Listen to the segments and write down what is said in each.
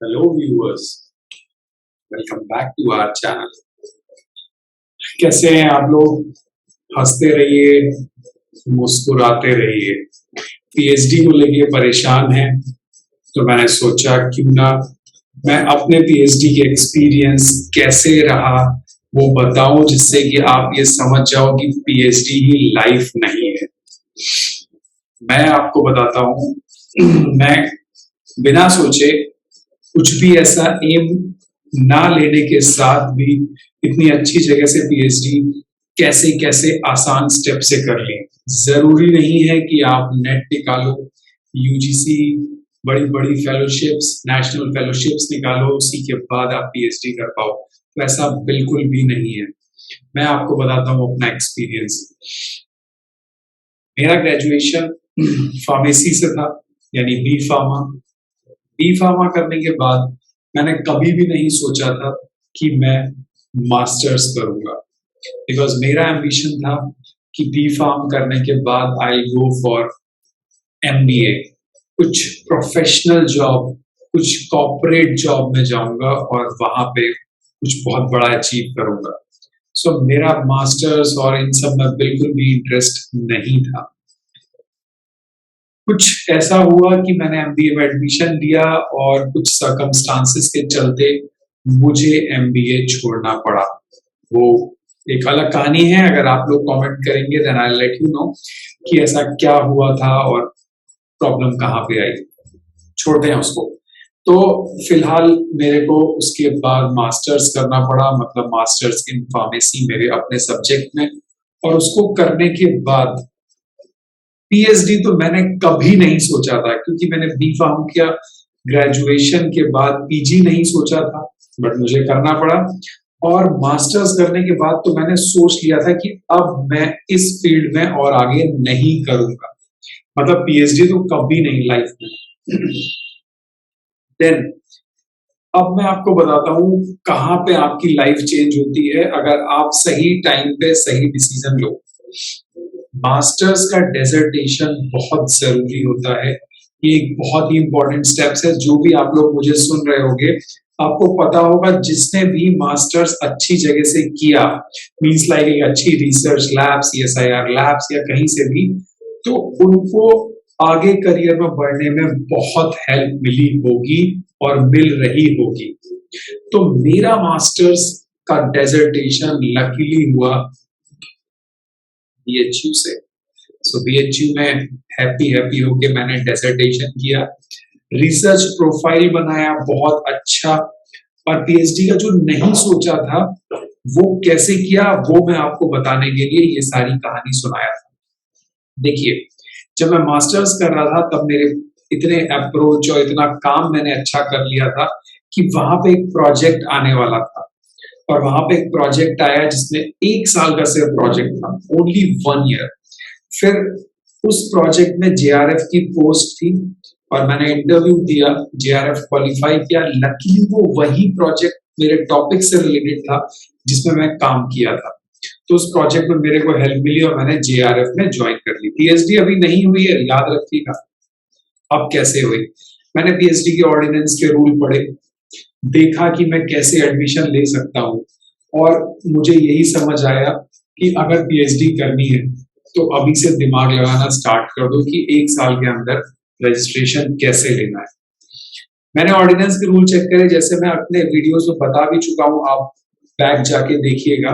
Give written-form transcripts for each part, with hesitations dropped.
Hello viewers, welcome back to our channel. कैसे हैं आप लोग? हंसते रहिए, मुस्कुराते रहिए। पीएचडी को लेके परेशान हैं, तो मैंने सोचा क्यों ना मैं अपने पीएचडी के एक्सपीरियंस कैसे रहा वो बताऊं, जिससे कि आप ये समझ जाओ कि पीएचडी ही लाइफ नहीं है। मैं आपको बताता हूं, मैं बिना सोचे कुछ भी ऐसा एम ना लेने के साथ भी इतनी अच्छी जगह से पीएचडी कैसे कैसे आसान स्टेप से कर लें। जरूरी नहीं है कि आप नेट निकालो, यूजीसी बड़ी बड़ी फेलोशिप्स, नेशनल फेलोशिप्स निकालो, उसी के बाद आप पीएचडी कर पाओ। तो ऐसा बिल्कुल भी नहीं है। मैं आपको बताता हूँ अपना एक्सपीरियंस। मेरा ग्रेजुएशन फार्मेसी से था, यानी बी फार्मा। बी फार्मा करने के बाद मैंने कभी भी नहीं सोचा था कि मैं मास्टर्स करूंगा, बिकॉज मेरा एम्बिशन था कि बी फार्म करने के बाद आई गो फॉर एमबीए, कुछ प्रोफेशनल जॉब, कुछ कॉर्पोरेट जॉब में जाऊंगा और वहां पे कुछ बहुत बड़ा अचीव करूंगा। सो मेरा मास्टर्स और इन सब में बिल्कुल भी इंटरेस्ट नहीं था। कुछ ऐसा हुआ कि मैंने एमबीए में एडमिशन लिया और कुछ सर्कमस्टांसेस के चलते मुझे एमबीए छोड़ना पड़ा। वो एक अलग कहानी है। अगर आप लोग कमेंट करेंगे then I let you know कि ऐसा क्या हुआ था और प्रॉब्लम कहाँ पे आई। छोड़ते हैं उसको। तो फिलहाल मेरे को उसके बाद मास्टर्स करना पड़ा, मतलब मास्टर्स इन फार्मेसी मेरे अपने सब्जेक्ट में। और उसको करने के बाद पीएचडी तो मैंने कभी नहीं सोचा था, क्योंकि मैंने बी फार्म किया, ग्रेजुएशन के बाद पीजी नहीं सोचा था, बट मुझे करना पड़ा। और मास्टर्स करने के बाद तो मैंने सोच लिया था कि अब मैं इस फील्ड में और आगे नहीं करूंगा, मतलब पीएचडी तो कभी नहीं लाइफ में। देन अब मैं आपको बताता हूँ कहाँ पे आपकी लाइफ चेंज होती है अगर आप सही टाइम पे सही डिसीजन लो। मास्टर्स का डेजर्टेशन बहुत जरूरी होता है। ये एक बहुत ही इंपॉर्टेंट स्टेप्स है। जो भी आप लोग मुझे सुन रहे होंगे, आपको पता होगा जिसने भी मास्टर्स अच्छी जगह से किया, मींस लाइक एक अच्छी रिसर्च लैब्स, सीएसआईआर लैब्स या कहीं से भी, तो उनको आगे करियर में बढ़ने में बहुत हेल्प मिली होगी और मिल रही होगी। तो मेरा मास्टर्स का डेजर्टेशन लकीली हुआ बीएचयू से। सो बीएचयू में हैप्पी हैप्पी होके मैंने डेजर्टेशन किया, रिसर्च प्रोफाइल बनाया बहुत अच्छा। और पीएचडी का जो नहीं सोचा था वो कैसे किया, वो मैं आपको बताने के लिए ये सारी कहानी सुनाया था। देखिए, जब मैं मास्टर्स कर रहा था तब मेरे इतने अप्रोच और इतना काम मैंने अच्छा कर लिया था कि वहां पे एक प्रोजेक्ट आने वाला था। और वहां पे एक प्रोजेक्ट आया जिसमें 1 साल का सिर्फ प्रोजेक्ट था, ओनली 1 ईयर। फिर उस प्रोजेक्ट में जेआरएफ की पोस्ट थी और मैंने इंटरव्यू दिया, जेआरएफ क्वालिफाई किया। लकीली वो वही प्रोजेक्ट मेरे टॉपिक से रिलेटेड था जिसमें मैं काम किया था। तो उस प्रोजेक्ट में मेरे को हेल्प मिली और मैंने जेआरएफ में ज्वाइन कर ली। पीएचडी अभी नहीं हुई है, याद रखिएगा। अब कैसे हुई? मैंने पीएचडी के ऑर्डिनेंस के रूल पढ़े, देखा कि मैं कैसे एडमिशन ले सकता हूँ, और मुझे यही समझ आया कि अगर पीएचडी करनी है तो अभी से दिमाग लगाना स्टार्ट कर दो कि 1 साल के अंदर रजिस्ट्रेशन कैसे लेना है। मैंने ऑर्डिनेंस के रूल चेक करे, जैसे मैं अपने वीडियोस में बता भी चुका हूँ, आप बैक जाके देखिएगा।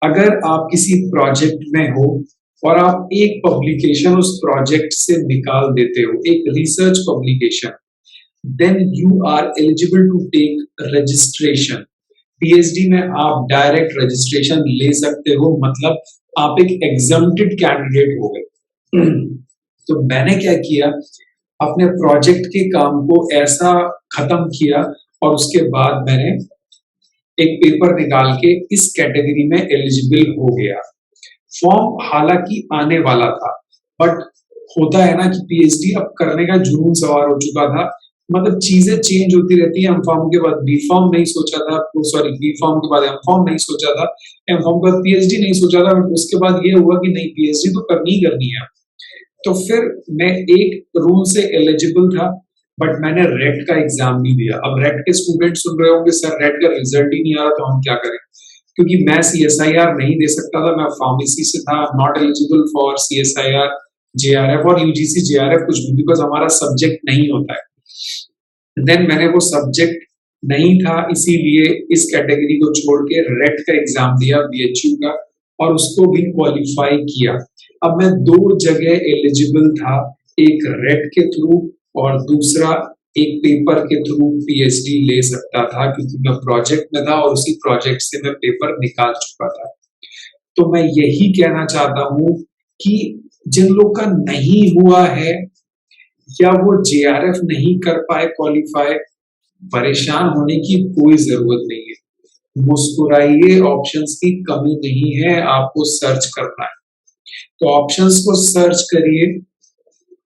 अगर आप किसी प्रोजेक्ट में हो और आप एक पब्लिकेशन उस प्रोजेक्ट से निकाल देते हो, एक research publication, then you are eligible to take registration. PhD में आप डायरेक्ट रजिस्ट्रेशन ले सकते हो, मतलब आप एक एग्जम्प्टेड कैंडिडेट हो गए। तो मैंने क्या किया, अपने प्रोजेक्ट के काम को ऐसा खत्म किया और उसके बाद मैंने एक पेपर निकाल के इस कैटेगरी में एलिजिबल हो गया। फॉर्म हालांकि आने वाला था, बट होता है ना कि पीएचडी अब करने का जुनून सवार हो चुका था, मतलब चीजें चेंज होती रहती है। एम फॉर्म के बाद बी फॉर्म नहीं सोचा था, सॉरी बी फॉर्म के बाद एम फॉर्म नहीं सोचा था, एम फॉर्म के बाद पीएचडी नहीं सोचा था, बट उसके बाद ये हुआ कि नहीं, पीएचडी तो करनी ही करनी है। तो फिर मैं एक रूल से एलिजिबल था, बट मैंने रेट का एग्जाम भी दिया। अब रेट के स्टूडेंट सुन रहे होंगे, सर रेट का रिजल्ट ही नहीं आ रहा तो हम क्या करें? क्योंकि मैं CSIR नहीं दे सकता था, मैं फार्मेसी से था, not eligible for CSIR, JRF और UGC JRF कुछ भी, बिकॉज हमारा सब्जेक्ट नहीं होता है। देन मैंने वो सब्जेक्ट नहीं था, इसीलिए इस कैटेगरी को छोड़ के रेट का एग्जाम दिया BHU का, और उसको भी क्वालिफाई किया। अब मैं दो जगह एलिजिबल था, एक रेट के थ्रू और दूसरा एक पेपर के थ्रू PhD ले सकता था, क्योंकि मैं प्रोजेक्ट में था और उसी प्रोजेक्ट से मैं पेपर निकाल चुका था। तो मैं यही कहना चाहता हूं कि जिन लोग का नहीं हुआ है या वो JRF नहीं कर पाए क्वालिफाई, परेशान होने की कोई जरूरत नहीं है। मुस्कुराइए, ऑप्शंस की कमी नहीं है, आपको सर्च करना है। तो ऑप्शंस को सर्च करिए,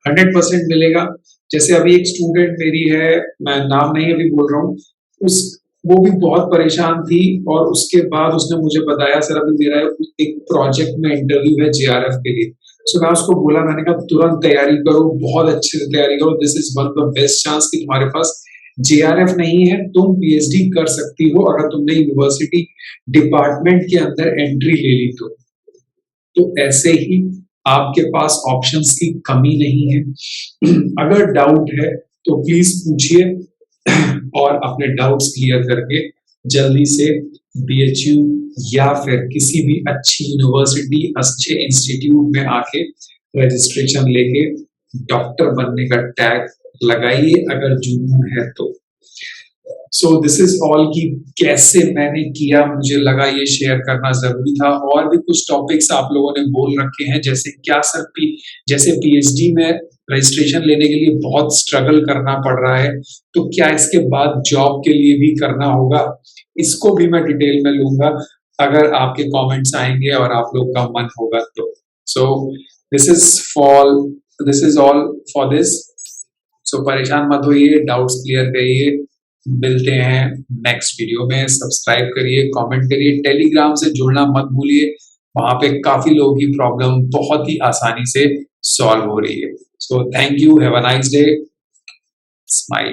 100% मिलेगा। जैसे अभी एक स्टूडेंट मेरी है, मैं नाम नहीं अभी बोल रहा हूँ, उस वो भी बहुत परेशान थी और उसके बाद उसने मुझे बताया, सर अभी मेरा एक प्रोजेक्ट में इंटरव्यू है JRF के लिए। सो मैं उसको बोला, मैंने कहा तुरंत तैयारी करो, बहुत अच्छे से तैयारी करो, this is one of the best chance कि तुम्हारे पास JRF नहीं है, तुम PhD कर सकती हो अगर तुमने यूनिवर्सिटी डिपार्टमेंट के अंदर एंट्री ले ली तो ऐसे ही आपके पास ऑप्शंस की कमी नहीं है। अगर डाउट है तो प्लीज पूछिए और अपने डाउट्स क्लियर करके जल्दी से BHU या फिर किसी भी अच्छी यूनिवर्सिटी, अच्छे इंस्टीट्यूट में आके रजिस्ट्रेशन लेके डॉक्टर बनने का टैग लगाइए अगर जुनून है तो। सो दिस इज ऑल कि कैसे मैंने किया, मुझे लगा ये शेयर करना जरूरी था। और भी कुछ टॉपिक्स आप लोगों ने बोल रखे हैं, जैसे क्या सर जैसे PhD में रजिस्ट्रेशन लेने के लिए बहुत स्ट्रगल करना पड़ रहा है, तो क्या इसके बाद जॉब के लिए भी करना होगा? इसको भी मैं डिटेल में लूंगा अगर आपके कमेंट्स आएंगे और आप लोग का मन होगा तो। So this is fall this is all for this. So परेशान मत होइए, डाउट्स क्लियर करिए। मिलते हैं नेक्स्ट वीडियो में। सब्सक्राइब करिए, कमेंट करिए, टेलीग्राम से जुड़ना मत भूलिए, वहां पे काफी लोगों की प्रॉब्लम बहुत ही आसानी से सॉल्व हो रही है। So thank you, have a nice day, smile.